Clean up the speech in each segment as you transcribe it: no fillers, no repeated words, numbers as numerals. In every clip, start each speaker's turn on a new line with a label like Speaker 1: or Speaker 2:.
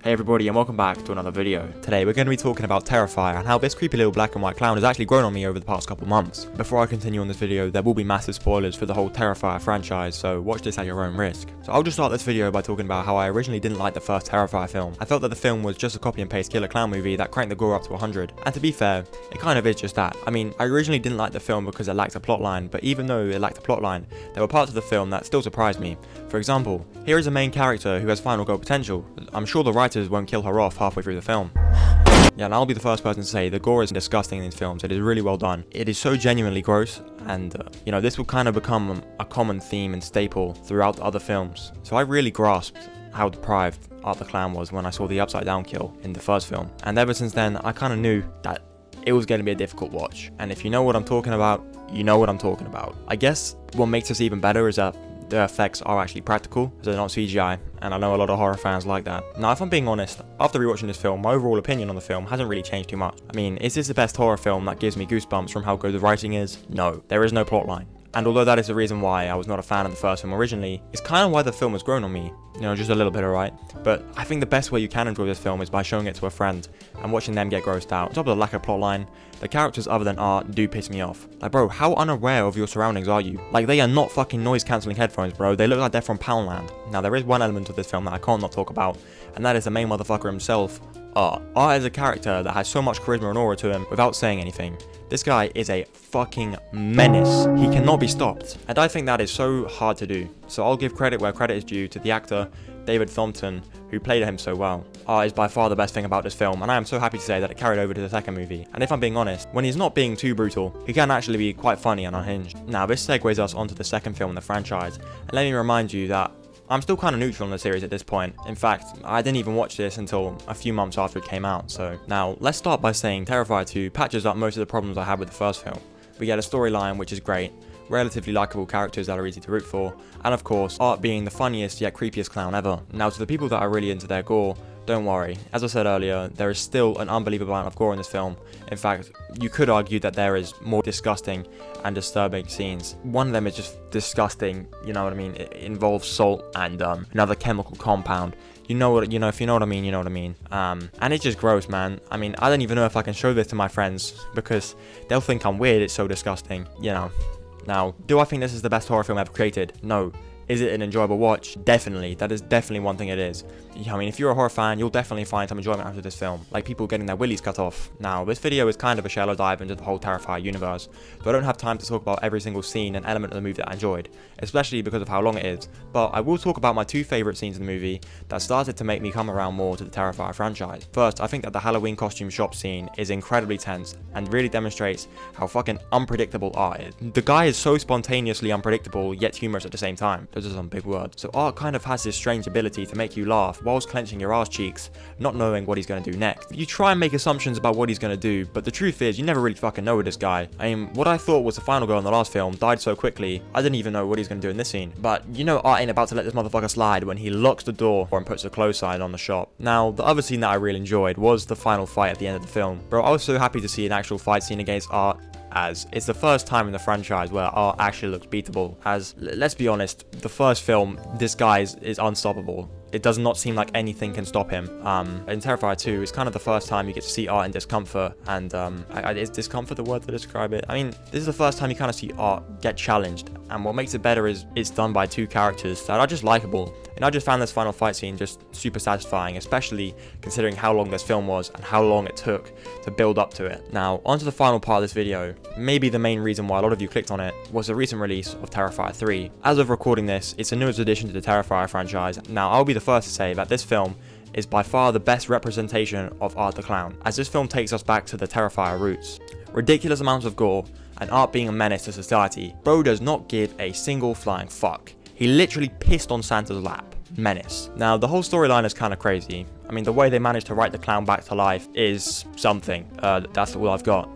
Speaker 1: Hey everybody, and welcome back to another video. Today we're going to be talking about Terrifier and how this creepy little black and white clown has actually grown on me over the past couple months. Before I continue on this video, there will be massive spoilers for the whole Terrifier franchise, so watch this at your own risk. So I'll just start this video by talking about how I originally didn't like the first Terrifier film. I felt that the film was just a copy and paste killer clown movie that cranked the gore up to 100. And to be fair, it kind of is just that. I mean, I originally didn't like the film because it lacked a plotline, but even though it lacked a plotline, there were parts of the film that still surprised me. For example, here is a main character who has final girl potential. I'm sure the writers won't kill her off halfway through the film. Yeah, and I'll be the first person to say the gore is disgusting in these films. It is really well done. It is so genuinely gross, and this will kind of become a common theme and staple throughout the other films. So I really grasped how deprived Art the Clown was when I saw the upside down kill in the first film. And ever since then, I kind of knew that it was going to be a difficult watch. And if you know what I'm talking about, you know what I'm talking about. I guess what makes this even better is that the effects are actually practical, so they're not CGI, and I know a lot of horror fans like that. Now, if I'm being honest, after rewatching this film, my overall opinion on the film hasn't really changed too much. I mean, is this the best horror film that gives me goosebumps from how good the writing is? No, there is no plotline. And although that is the reason why I was not a fan of the first film originally, it's kind of why the film has grown on me. Just a little bit, alright? But I think the best way you can enjoy this film is by showing it to a friend and watching them get grossed out. On top of the lack of plotline, the characters other than Art do piss me off. Like, bro, how unaware of your surroundings are you? Like, they are not fucking noise-cancelling headphones, bro. They look like they're from Poundland. Now, there is one element of this film that I can't not talk about, and that is the main motherfucker himself, Art. Art is a character that has so much charisma and aura to him without saying anything. This guy is a fucking menace. He cannot be stopped. And I think that is so hard to do. So I'll give credit where credit is due to the actor, David Thornton, who played him so well. Art is by far the best thing about this film, and I am so happy to say that it carried over to the second movie. And if I'm being honest, when he's not being too brutal, he can actually be quite funny and unhinged. Now, this segues us onto the second film in the franchise, and let me remind you that I'm still kind of neutral on the series at this point. In fact, I didn't even watch this until a few months after it came out. So now, let's start by saying Terrifier 2 patches up most of the problems I had with the first film. We get a storyline which is great, relatively likable characters that are easy to root for, and of course, Art being the funniest yet creepiest clown ever. Now, to the people that are really into their gore, don't worry. As I said earlier, there is still an unbelievable amount of gore in this film. In fact, you could argue that there is more disgusting and disturbing scenes. One of them is just disgusting, you know what I mean? It involves salt and another chemical compound. If you know what I mean, you know what I mean. And it's just gross, man. I mean, I don't even know if I can show this to my friends because they'll think I'm weird. It's so disgusting, Now, do I think this is the best horror film ever created? No. Is it an enjoyable watch? Definitely. That is definitely one thing it is. I mean, if you're a horror fan, you'll definitely find some enjoyment out of this film, like people getting their willies cut off. Now, this video is kind of a shallow dive into the whole Terrifier universe, so I don't have time to talk about every single scene and element of the movie that I enjoyed, especially because of how long it is, but I will talk about my two favourite scenes in the movie that started to make me come around more to the Terrifier franchise. First, I think that the Halloween costume shop scene is incredibly tense and really demonstrates how fucking unpredictable Art is. The guy is so spontaneously unpredictable, yet humorous at the same time. Those are some big words. So Art kind of has this strange ability to make you laugh whilst clenching your ass cheeks, not knowing what he's going to do next. You try and make assumptions about what he's going to do, but the truth is you never really fucking know with this guy. I mean, what I thought was the final girl in the last film died so quickly, I didn't even know what he's going to do in this scene. But Art ain't about to let this motherfucker slide when he locks the door and puts a close sign on the shop. Now, the other scene that I really enjoyed was the final fight at the end of the film. Bro, I was so happy to see an actual fight scene against Art, as it's the first time in the franchise where Art actually looks beatable. As, let's be honest, the first film, this guy is unstoppable. It does not seem like anything can stop him. In Terrifier 2, it's kind of the first time you get to see Art in discomfort, and is discomfort the word to describe it? I mean, this is the first time you kind of see Art get challenged, and what makes it better is it's done by two characters that are just likable. And I just found this final fight scene just super satisfying, especially considering how long this film was and how long it took to build up to it. Now, onto the final part of this video. Maybe the main reason why a lot of you clicked on it was the recent release of Terrifier 3. As of recording this, it's the newest addition to the Terrifier franchise. Now, I'll be the first to say that this film is by far the best representation of Art the Clown, as this film takes us back to the Terrifier roots. Ridiculous amounts of gore, and Art being a menace to society. Bro does not give a single flying fuck. He literally pissed on Santa's lap. Menace. Now, the whole storyline is kind of crazy. I mean, the way they managed to write the clown back to life is something. That's all I've got.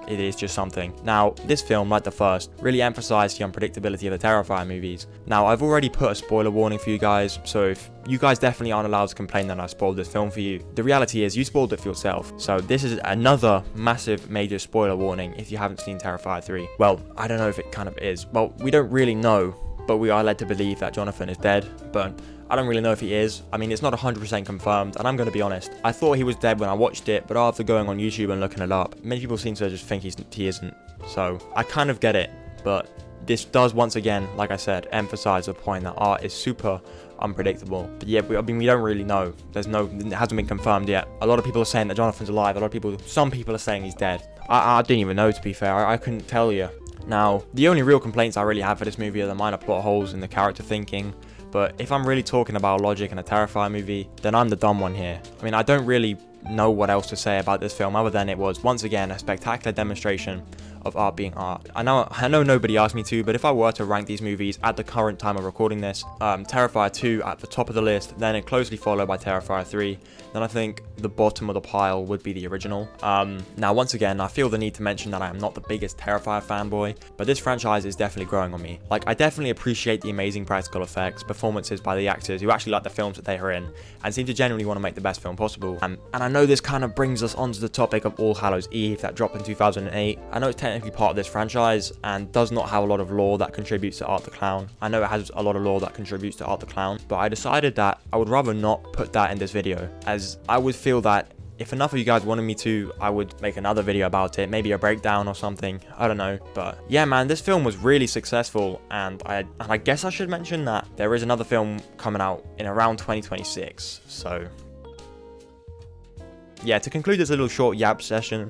Speaker 1: It is just something. Now, this film, like the first, really emphasized the unpredictability of the Terrifier movies. Now, I've already put a spoiler warning for you guys, so if you guys definitely aren't allowed to complain that I spoiled this film for you. The reality is, you spoiled it for yourself. So this is another massive, major spoiler warning if you haven't seen Terrifier 3. Well, I don't know if it kind of is. Well, we don't really know, but we are led to believe that Jonathan is dead, but I don't really know if he is. I mean, it's not 100% confirmed, and I'm going to be honest. I thought he was dead when I watched it, but after going on YouTube and looking it up, many people seem to just think he isn't. So, I kind of get it, but this does once again, like I said, emphasize the point that art is super unpredictable. But yeah, I mean, we don't really know. It hasn't been confirmed yet. A lot of people are saying that Jonathan's alive. Some people are saying he's dead. I didn't even know, to be fair. I couldn't tell you. Now, the only real complaints I really have for this movie are the minor plot holes in the character thinking. But if I'm really talking about logic in a Terrifier movie, then I'm the dumb one here. I mean, I don't really know what else to say about this film other than it was, once again, a spectacular demonstration of art being art. I know nobody asked me to, but if I were to rank these movies at the current time of recording this, Terrifier 2 at the top of the list, then it closely followed by Terrifier 3, then I think the bottom of the pile would be the original. Now, once again, I feel the need to mention that I am not the biggest Terrifier fanboy, but this franchise is definitely growing on me. Like, I definitely appreciate the amazing practical effects, performances by the actors who actually like the films that they are in, and seem to genuinely want to make the best film possible. And I know this kind of brings us onto the topic of All Hallows Eve that dropped in 2008. I know it's technically part of this franchise and does not have a lot of lore that contributes to Art the Clown. I know it has a lot of lore that contributes to Art the Clown, but I decided that I would rather not put that in this video, as I would feel that if enough of you guys wanted me to, I would make another video about it, maybe a breakdown or something, I don't know. But yeah, man, this film was really successful, and I guess I should mention that there is another film coming out in around 2026, so yeah, to conclude this little short yap session,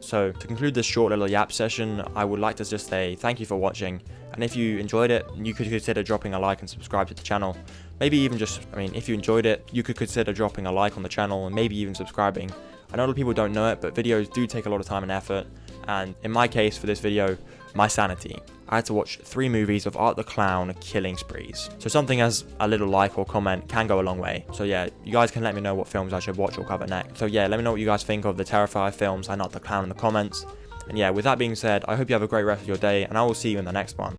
Speaker 1: I would like to just say thank you for watching, and if you enjoyed it, you could consider dropping a like and subscribe to the channel. Maybe even if you enjoyed it, you could consider dropping a like on the channel and maybe even subscribing. I know a lot of people don't know it, but videos do take a lot of time and effort, and in my case for this video, my sanity. I had to watch 3 movies of Art the Clown killing sprees. So something as a little like or comment can go a long way. So yeah, you guys can let me know what films I should watch or cover next. So yeah, let me know what you guys think of the Terrifier films and Art the Clown in the comments. And yeah, with that being said, I hope you have a great rest of your day, and I will see you in the next one.